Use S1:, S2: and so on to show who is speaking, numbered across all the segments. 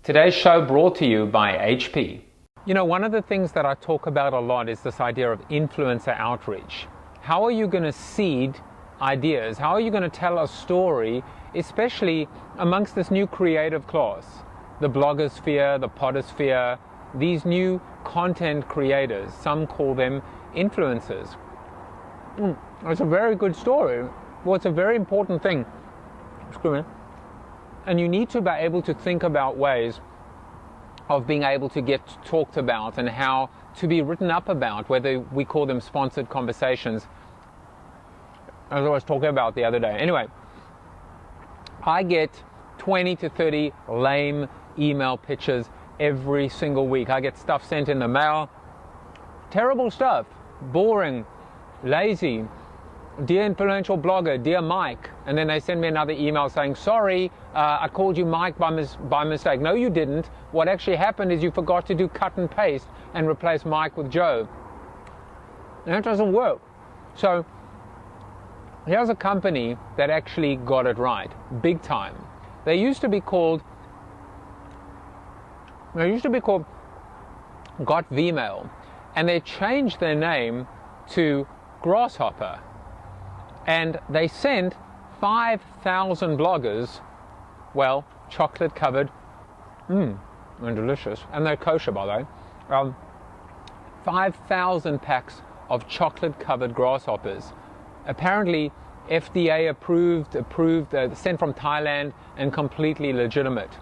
S1: Today's show brought to you by HP. You know, one of the things that I talk about a lot is this idea of influencer outreach. How are you going to seed ideas? How are you going to tell a story, especially amongst this new creative class? The blogosphere, the podosphere, these new content creators. Some call them influencers. It's a very good story. Well, it's a very important thing. Excuse me. And you need to be able to think about ways of being able to get talked about and how to be written up about, whether we call them sponsored conversations, as I was talking about the other day. Anyway, I get 20 to 30 lame email pitches every single week. I get stuff sent in the mail, terrible stuff, boring, lazy. Dear influential blogger, dear Mike, and then they send me another email saying, sorry, I called you Mike by mistake. No, you didn't. What actually happened is you forgot to do cut and paste and replace Mike with Joe. And that doesn't work. So here's a company that actually got it right, big time. They used to be called Got Vmail, and they changed their name to Grasshopper. And they sent 5,000 bloggers, well, chocolate covered, and delicious, and they're kosher by the way, 5,000 packs of chocolate covered grasshoppers. Apparently FDA approved, sent from Thailand, and completely legitimate.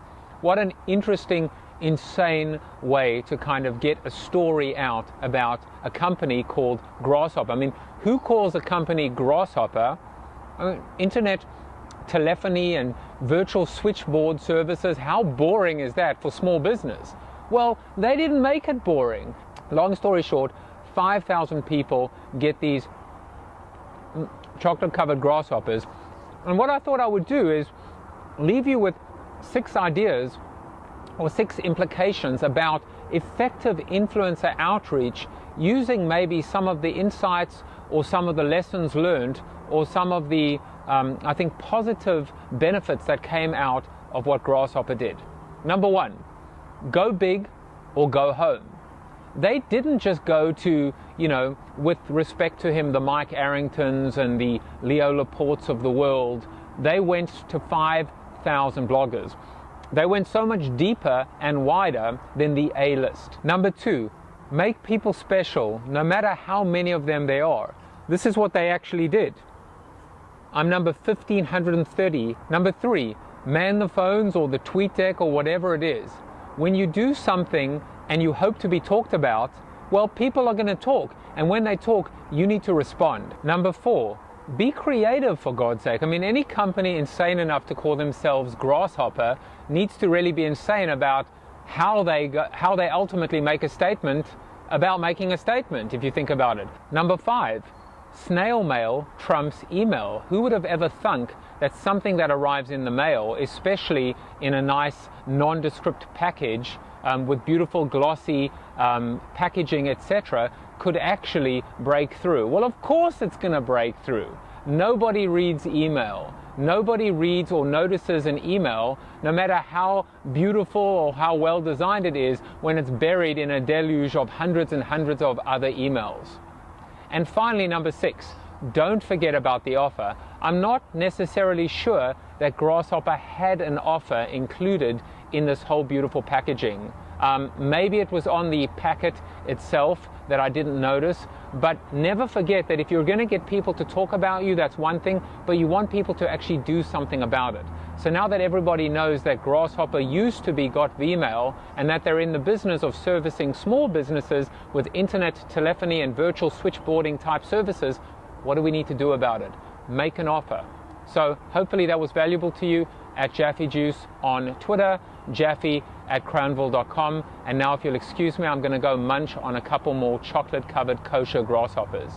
S1: What an interesting, insane way to kind of get a story out about a company called Grasshopper. I mean, who calls a company Grasshopper? Internet telephony and virtual switchboard services, how boring is that for small business? Well, they didn't make it boring. Long story short, 5,000 people get these chocolate covered grasshoppers. And what I thought I would do is leave you with 6 ideas or 6 implications about effective influencer outreach using maybe some of the insights or some of the lessons learned or some of the, I think, positive benefits that came out of what Grasshopper did. Number 1, go big or go home. They didn't just go to, you know, with respect to him, the Mike Arringtons and the Leo Laportes of the world. They went to 5,000 bloggers. They went so much deeper and wider than the A-list. Number 2, make people special, no matter how many of them there are. This is what they actually did. I'm number 1530. Number 3, man the phones or the tweet deck or whatever it is. When you do something and you hope to be talked about, well, people are going to talk. And when they talk, you need to respond. Number 4, be creative, for God's sake. I mean, any company insane enough to call themselves Grasshopper needs to really be insane about how they ultimately make a statement about making a statement, if you think about it. Number 5, snail mail trumps email. Who would have ever thunk that something that arrives in the mail, especially in a nice nondescript package with beautiful glossy packaging, etc., could actually break through? Well, of course it's going to break through. Nobody reads email. Nobody reads or notices an email, no matter how beautiful or how well designed it is, when it's buried in a deluge of hundreds and hundreds of other emails. And finally, number 6, don't forget about the offer. I'm not necessarily sure that Grasshopper had an offer included in this whole beautiful packaging. Maybe it was on the packet itself that I didn't notice, but never forget that if you're going to get people to talk about you, that's one thing, but you want people to actually do something about it. So now that everybody knows that Grasshopper used to be Got Vmail and that they're in the business of servicing small businesses with internet telephony and virtual switchboarding type services, what do we need to do about it? Make an offer. So hopefully that was valuable to you. At Jaffe Juice on Twitter, Jaffe@crownville.com. And now if you'll excuse me, I'm going to go munch on a couple more chocolate-covered kosher grasshoppers.